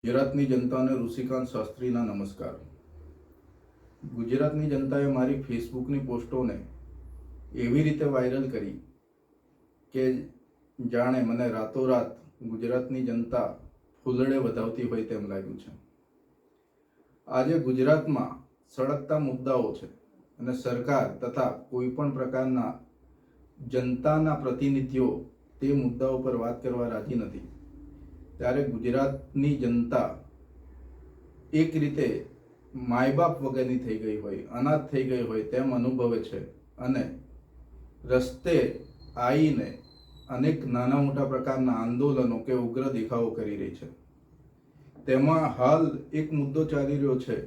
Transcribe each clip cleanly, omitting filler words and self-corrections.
ગુજરાતની જનતાને ઋષિકાંત શાસ્ત્રીના નમસ્કાર. ગુજરાતની જનતાએ મારી ફેસબુકની પોસ્ટોને એવી રીતે વાયરલ કરી કે જાણે મને રાતોરાત ગુજરાતની જનતા ફૂલડે વધાવતી હોય તેમ લાગ્યું છે. આજે ગુજરાતમાં સળગતા મુદ્દાઓ છે અને સરકાર તથા કોઈ પણ પ્રકારના જનતાના પ્રતિનિધિઓ તે મુદ્દાઓ પર વાત કરવા રાજી નથી. ત્યારે ગુજરાતની જનતા એક રીતે માયબાપ વગરની થઈ ગઈ હોય, અનાથ થઈ ગઈ હોય તેમ અનુભવે છે અને રસ્તે આવીને અનેક નાના મોટા પ્રકારના આંદોલનો કે ઉગ્ર દેખાવો કરી રહી છે. તેમાં હાલ એક મુદ્દો ચાલી રહ્યો છે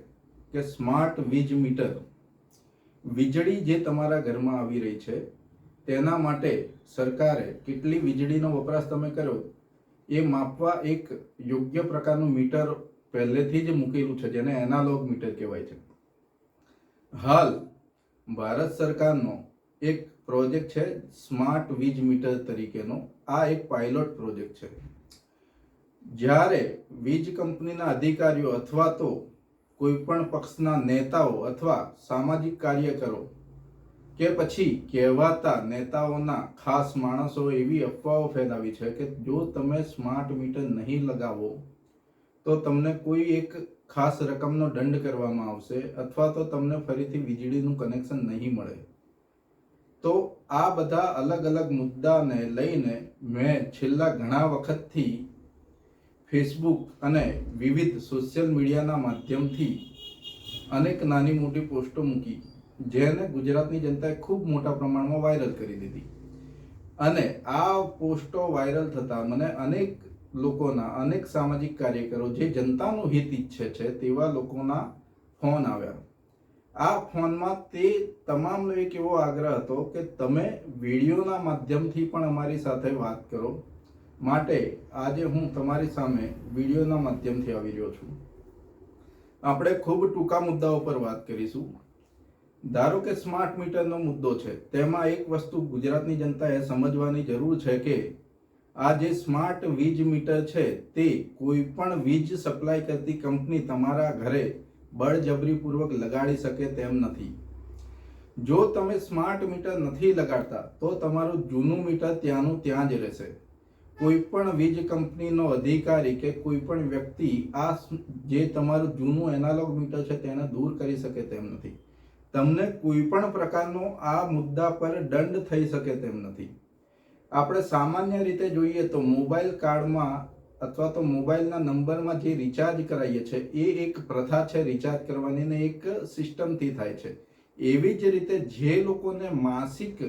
કે સ્માર્ટ વીજ મીટર, વીજળી જે તમારા ઘરમાં આવી રહી છે તેના માટે સરકારે કેટલી વીજળીનો વપરાશ તમે કર્યો એ માપવા એક યોગ્ય પ્રકારનું મીટર પહેલેથી જ મૂકેલું છે, જેને એનાલોગ મીટર કહેવાય છે. હાલ ભારત સરકારનો એક પ્રોજેક્ટ છે સ્માર્ટ વીજ મીટર તરીકેનો. આ એક પાયલોટ પ્રોજેક્ટ છે. જ્યારે વીજ કંપનીના અધિકારીઓ અથવા તો કોઈ પણ પક્ષના નેતાઓ અથવા સામાજિક કાર્યકરો કે પછી કહેવાતા નેતાઓના ખાસ માણસો એવી અફવાઓ ફેલાવી છે કે જો તમે સ્માર્ટ મીટર નહીં લગાવો તો તમને કોઈ એક ખાસ રકમનો દંડ કરવામાં આવશે અથવા તો તમને ફરીથી વીજળીનું કનેક્શન નહીં મળે. તો આ બધા અલગ અલગ મુદ્દાને લઈને મેં છેલ્લા ઘણા વખતથી ફેસબુક અને વિવિધ સોશિયલ મીડિયાના માધ્યમથી અનેક નાની મોટી પોસ્ટો મૂકી, જેને ગુજરાતની જનતાએ ખૂબ મોટા પ્રમાણમાં વાયરલ કરી દીધી. અને આ પોસ્ટો વાયરલ થતા મને અનેક લોકોના, અનેક સામાજિક કાર્યકરો જે જનતાનું હિત ઈચ્છે છે તેવા લોકોના ફોન આવ્યા. આ ફોનમાં તે તમામનો એક એવો આગ્રહ હતો કે તમે વિડીયોના માધ્યમથી પણ અમારી સાથે વાત કરો. માટે આજે હું તમારી સામે વિડીયોના માધ્યમથી આવી રહ્યો છું. આપણે ખૂબ ટૂંકા મુદ્દાઓ પર વાત કરીશું. ધારો કે સ્માર્ટ મીટરનો મુદ્દો છે, તેમાં એક વસ્તુ ગુજરાતની જનતાએ સમજવાની જરૂર છે કે આ જે સ્માર્ટ વીજ મીટર છે તે કોઈ પણ વીજ સપ્લાય કરતી કંપની તમારા ઘરે બળજબરીપૂર્વક લગાડી શકે તેમ નથી. જો તમે સ્માર્ટ મીટર નથી લગાડતા તો તમારું જૂનું મીટર ત્યાંનું ત્યાં જ રહેશે. કોઈ પણ વીજ કંપનીનો અધિકારી કે કોઈ પણ વ્યક્તિ આ જે તમારું જૂનું એનાલોગ મીટર છે તેને દૂર કરી શકે તેમ નથી. તમને કોઈ પણ પ્રકારનો આ મુદ્દા પર દંડ થઈ શકે તેમ નથી. આપણે સામાન્ય રીતે જોઈએ તો મોબાઈલ કાર્ડમાં અથવા તો મોબાઈલના નંબરમાં જે રિચાર્જ કરાવીએ છીએ એ એક પ્રથા છે રિચાર્જ કરવાની ને એક સિસ્ટમથી થાય છે. એવી જ રીતે જે લોકોને માસિક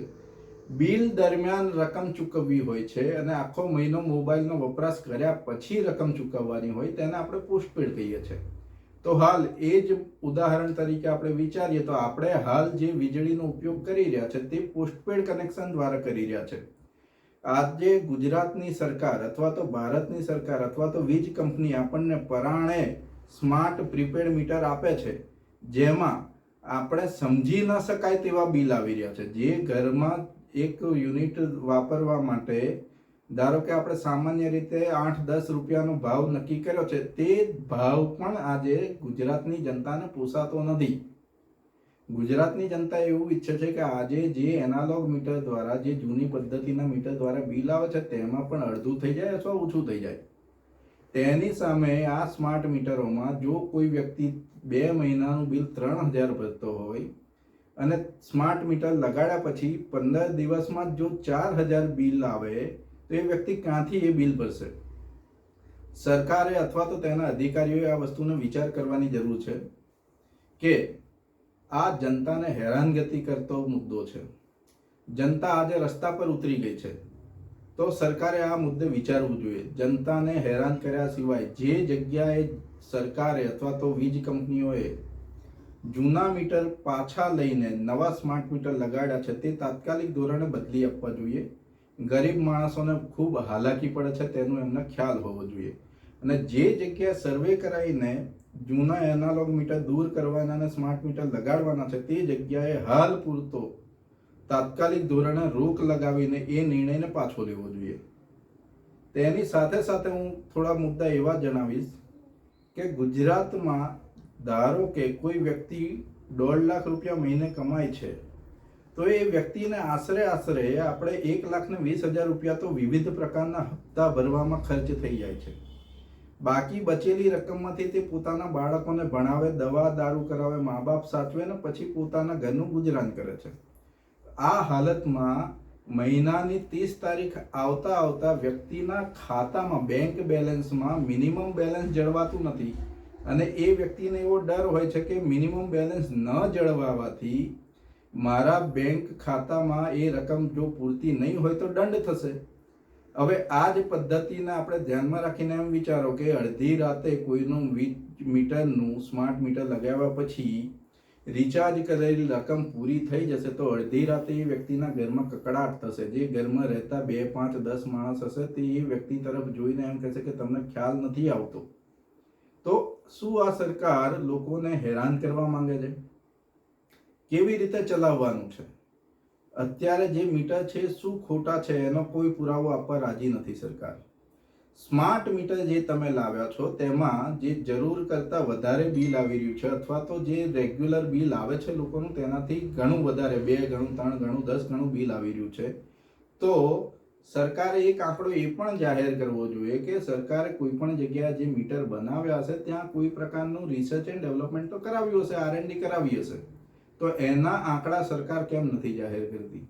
બિલ દરમિયાન રકમ ચૂકવવી હોય છે અને આખો મહિનો મોબાઈલનો વપરાશ કર્યા પછી રકમ ચૂકવવાની હોય તેને આપણે પોસ્ટપેડ કહીએ છીએ. તો હાલ એ જ ઉદાહરણ તરીકે આપણે વિચારીએ તો આપણે હાલ જે વીજળીનો ઉપયોગ કરી રહ્યા છે તે પોસ્ટપેડ કનેક્શન દ્વારા કરી રહ્યા છે. આજે ગુજરાતની સરકાર અથવા તો ભારતની સરકાર અથવા તો વીજ કંપની આપણને પરાણે સ્માર્ટ પ્રીપેડ મીટર આપે છે, જેમાં આપણે સમજી ન શકાય તેવા બિલ આવી રહ્યા છે. જે ઘરમાં એક યુનિટ વાપરવા માટે ધારો કે આપણે સામાન્ય રીતે 8-10 રૂપિયાનો ભાવ નક્કી કર્યો છે, તે ભાવ પણ આજે ગુજરાતની જનતાને પોસાતો નથી. ગુજરાતની જનતા એવું ઈચ્છે છે કે આજે જે એનાલોગ મીટર દ્વારા, જે જૂની પદ્ધતિના મીટર દ્વારા બિલ આવે છે તેમાં પણ અડધું થઈ જાય અથવા ઓછું થઈ જાય. તેની સામે આ સ્માર્ટ મીટરોમાં જો કોઈ વ્યક્તિ 2 મહિનાનું બિલ 3000 ભરતો હોય અને સ્માર્ટ મીટર લગાડ્યા પછી 15 દિવસમાં જો 4000 બિલ આવે તો એ વ્યક્તિ ક્યાંથી એ બિલ ભરશે? સરકારે અથવા તો તેના અધિકારીઓએ આ વસ્તુનો વિચાર કરવાની જરૂર છે કે આ જનતાને હેરાનગતિ કરતો મુદ્દો છે. જનતા આજે રસ્તા પર ઉતરી ગઈ છે, તો સરકારે આ મુદ્દે વિચારવું જોઈએ. જનતાને હેરાન કર્યા સિવાય જે જગ્યાએ સરકારે અથવા તો વીજ કંપનીઓએ જૂના મીટર પાછા લઈને નવા સ્માર્ટ મીટર લગાડ્યા છે તે તાત્કાલિક ધોરણે બદલી આપવા જોઈએ. ગરીબ માણસોને ખૂબ હાલાકી પડે છે તેનો એમને ખ્યાલ હોવો જોઈએ. અને જે જગ્યાએ સર્વે કરાવીને જૂના એનાલોગ મીટર દૂર કરવાના અને સ્માર્ટ મીટર લગાડવાના છે તે જગ્યાએ હાલ પૂરતો તાત્કાલિક ધોરણે રોક લગાવીને એ નિર્ણયને પાછો લેવો જોઈએ. તેની સાથે સાથે હું થોડા મુદ્દા એવા જણાવીશ કે ગુજરાતમાં ધારો કે કોઈ વ્યક્તિ 1.5 લાખ રૂપિયા મહિને કમાય છે, તો એ વ્યક્તિને આશરે આપણે 1,20,000 રૂપિયા તો વિવિધ પ્રકારના હપ્તા ભરવામાં ખર્ચ થઈ જાય છે. બાકી બચેલી રકમમાંથી તે પોતાના બાળકોને ભણાવે, દવા દારૂ કરાવે, મા બાપ સાચવે ને પછી પોતાના ઘરનું ગુજરાન કરે છે. આ હાલતમાં મહિનાની 30 તારીખ આવતા વ્યક્તિના ખાતામાં, બેંક બેલેન્સમાં મિનિમમ બેલેન્સ જળવાતું નથી અને એ વ્યક્તિને એવો ડર હોય છે કે મિનિમમ બેલેન્સ ન જળવાવાથી મારા બેંક ખાતામાં એ રકમ જો પૂરતી નહીં હોય તો દંડ થશે. હવે આ જ પદ્ધતિને આપણે ધ્યાનમાં રાખીને એમ વિચારો કે અડધી રાતે કોઈનું મીટરનું સ્માર્ટ મીટર લગાવ્યા પછી રિચાર્જ કરેલી રકમ પૂરી થઈ જશે તો અડધી રાતે એ વ્યક્તિના ઘરમાં કકડાટ થશે. જે ઘરમાં રહેતા 2, 5, 10 માણસ હશે તે એ વ્યક્તિ તરફ જોઈને એમ કહેશે કે તમને ખ્યાલ નથી આવતો. તો શું આ સરકાર લોકોને હેરાન કરવા માંગે છે? કેવી રીતે ચલાવવાનું છે? અત્યારે જે મીટર છે શું ખોટા છે એનો કોઈ પુરાવો આપવા રાજી નથી સરકાર. સ્માર્ટ મીટર જે તમે લાવ્યા છો તેમાં જે જરૂર કરતાં વધારે બિલ આવી રહ્યું છે અથવા તો જે રેગ્યુલર બિલ આવે છે લોકોનું તેનાથી ઘણું વધારે 2 ગણું, 3 ગણું, 10 ગણું બિલ આવી રહ્યું છે. તો સરકારે એક આંકડો એ પણ જાહેર કરવો જોઈએ કે સરકારે કોઈ પણ જગ્યાએ જે મીટર બનાવ્યા હશે ત્યાં કોઈ પ્રકારનું રિસર્ચ એન્ડ ડેવલપમેન્ટ તો કરાવ્યું હશે, R&D કરાવી હશે. તો એના આંકડા સરકાર કેમ નથી જાહેર કરતી?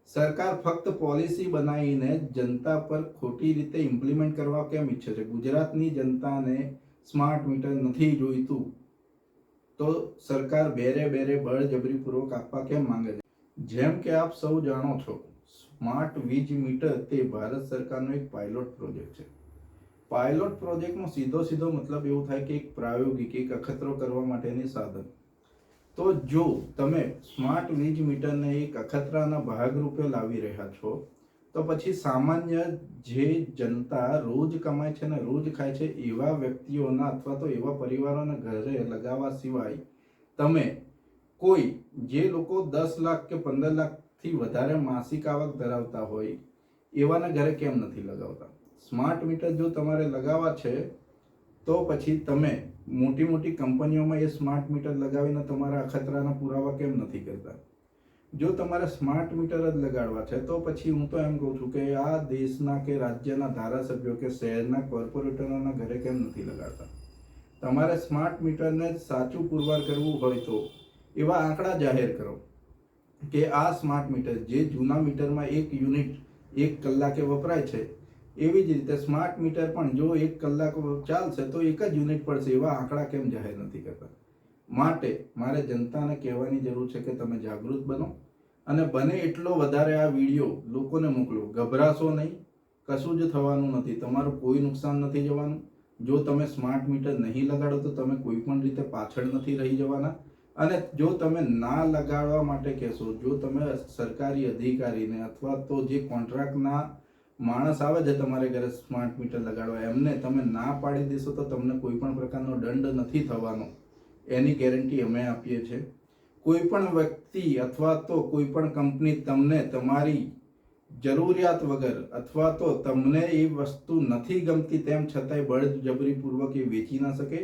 સરકાર ફક્ત પોલિસી બનાવીને જનતા પર ખોટી રીતે ઇમ્પ્લિમેન્ટ કરવા કેમ ઈચ્છે છે? ગુજરાતની જનતાને સ્માર્ટ મીટર નથી જોઈતું તો સરકાર બેરે બળજબરીપૂર્વક આપવા કેમ માંગે છે? જેમ કે આપ સૌ જાણો છો, સ્માર્ટ વીજ મીટર તે ભારત સરકારનો એક પાયલોટ પ્રોજેક્ટ છે. પાયલોટ પ્રોજેક્ટનો સીધો મતલબ એવો થાય કે એક પ્રાયોગિક, એક અખતરો કરવા માટેની સાધન. તો જો તમે સ્માર્ટ વીજ મીટરને એક અખતરાના ભાગરૂપે લાવી રહ્યા છો તો પછી સામાન્ય જે જનતા રોજ કમાય છે ને રોજ ખાય છે એવા વ્યક્તિઓના અથવા તો એવા પરિવારોના ઘરે લગાવવા સિવાય તમે કોઈ જે લોકો 10 લાખ કે 15 લાખથી વધારે માસિક આવક ધરાવતા હોય એવાના ઘરે કેમ નથી લગાવતા? સ્માર્ટ મીટર જો તમારે લગાવવા છે તો પછી તમે મોટી કંપનીઓમાં એ સ્માર્ટ મીટર લગાવીને તમારા અખતરાના પુરાવા કેમ નથી કરતા? જો તમારે સ્માર્ટ મીટર જ લગાડવા છે તો પછી હું તો એમ કહું છું કે આ દેશના કે રાજ્યના ધારાસભ્યો કે શહેરના કોર્પોરેટરોના ઘરે કેમ નથી લગાડતા? તમારે સ્માર્ટ મીટરને સાચું પુરવાર કરવું હોય તો એવા આંકડા જાહેર કરો કે આ સ્માર્ટ મીટર જે જૂના મીટરમાં 1 યુનિટ 1 કલાકે વપરાય છે એવી જ રીતે સ્માર્ટ મીટર પણ જો 1 કલાક ચાલશે તો 1 જ યુનિટ પડશે. એવા આંકડા કેમ જાહેર નથી કરતા? માટે મારે જનતાને કહેવાની જરૂર છે કે તમે જાગૃત બનો અને બને એટલો વધારે આ વિડીયો લોકોને મોકલો. ગભરાશો નહીં, કશું જ થવાનું નથી, તમારું કોઈ નુકસાન નથી જવાનું. જો તમે સ્માર્ટ મીટર નહીં લગાડો તો તમે કોઈ પણ રીતે પાછળ નથી રહી જવાના. અને જો તમે ના લગાડવા માટે કહેશો, જો તમે સરકારી અધિકારીને અથવા તો જે કોન્ટ્રાક્ટના માણસ આવે છે તમારે ઘરે સ્માર્ટ મીટર લગાડવા એમને તમે ના પાડી દેશો તો તમને કોઈ પણ પ્રકારનો દંડ નથી થવાનો, એની ગેરંટી અમે આપીએ છીએ. કોઈ પણ વ્યક્તિ અથવા તો કોઈ પણ કંપની તમને તમારી જરૂરિયાત વગર અથવા તો તમને એ વસ્તુ નથી ગમતી તેમ છતાંય બળજબરીપૂર્વક એ વેચી ના શકે.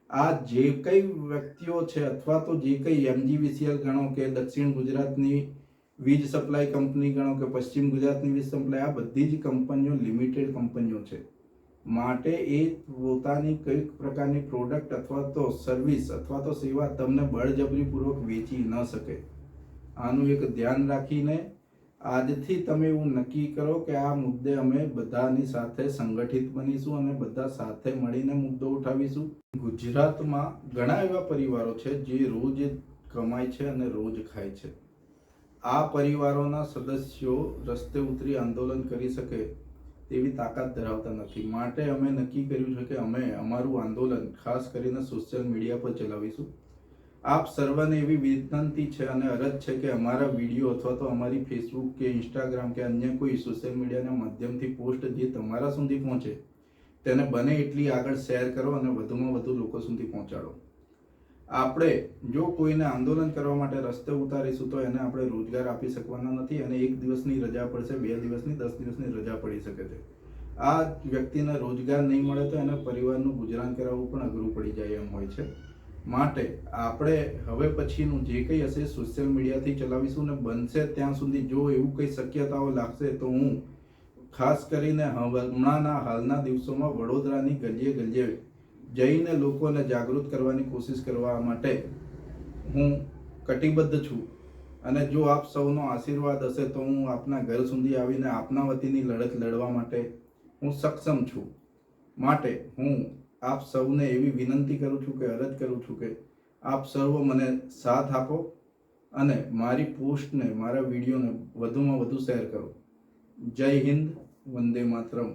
આ જે કઈ વ્યક્તિઓ છે અથવા તો જે કઈ MGVCL ગણો કે દક્ષિણ ગુજરાતની વીજ સપ્લાય કંપની ગણો કે પશ્ચિમ ગુજરાતની વીજ સપ્લાય, આ બધી જ કંપનીઓ લિમિટેડ કંપનીઓ છે. માટે એ પોતાની કઈક પ્રકારની પ્રોડક્ટ અથવા તો સર્વિસ અથવા તો સેવા તમને બળજબરીપૂર્વક વેચી ન શકે. આનું એક ધ્યાન રાખીને આજથી તમે એવું નક્કી કરો કે આ મુદ્દે અમે બધાની સાથે સંગઠિત બનીશું અને બધા સાથે મળીને મુદ્દો ઉઠાવીશું. ગુજરાતમાં ઘણા એવા પરિવારો છે જે રોજ કમાય છે અને રોજ ખાય છે. આ પરિવારોના સદસ્યો રસ્તે ઉતરી આંદોલન કરી શકે તેવી તાકાત ધરાવતા નથી. માટે અમે નક્કી કર્યું છે કે અમે અમારું આંદોલન ખાસ કરીને સોશિયલ મીડિયા પર ચલાવીશું. આપ સર્વને એવી વિનંતી છે અને અરજ છે કે અમારા વિડીયો અથવા તો અમારી ફેસબુક કે ઇન્સ્ટાગ્રામ કે અન્ય કોઈ સોશિયલ મીડિયાના માધ્યમથી પોસ્ટ જે તમારા સુધી પહોંચે તેને બને એટલી આગળ શેર કરો અને વધુમાં વધુ લોકો સુધી પહોંચાડો. આપણે જો કોઈને આંદોલન કરવા માટે રસ્તે ઉતારીશું તો એને આપણે રોજગાર આપી શકવાના નથી અને 1 દિવસની રજા પડશે, 2 દિવસની, 10 દિવસની રજા પડી શકે છે. આ વ્યક્તિને રોજગાર નહીં મળે તો એના પરિવારનું ગુજરાન કરાવવું પણ અઘરું પડી જાય એમ હોય છે. માટે આપણે હવે પછીનું જે કંઈ હશે સોશિયલ મીડિયાથી ચલાવીશું ને બનશે ત્યાં સુધી જો એવું કંઈ શક્યતાઓ લાગશે તો હું ખાસ કરીને હમણાંના હાલના દિવસોમાં વડોદરાની ગલીએ ગલીએ જઈને લોકોને જાગૃત કરવાની કોશિશ કરવા માટે હું કટિબદ્ધ છું. અને જો આપ સૌનો આશીર્વાદ હશે તો હું આપના ઘર સુધી આવીને આપના વતીની લડત લડવા માટે હું સક્ષમ છું. માટે હું આપ સૌને એવી વિનંતી કરું છું કે અરજ કરું છું કે આપ સર્વ મને સાથ આપો અને મારી પોસ્ટને મારા વિડીયોને વધુમાં વધુ શેર કરો. જય હિન્દ, વંદે માતરમ.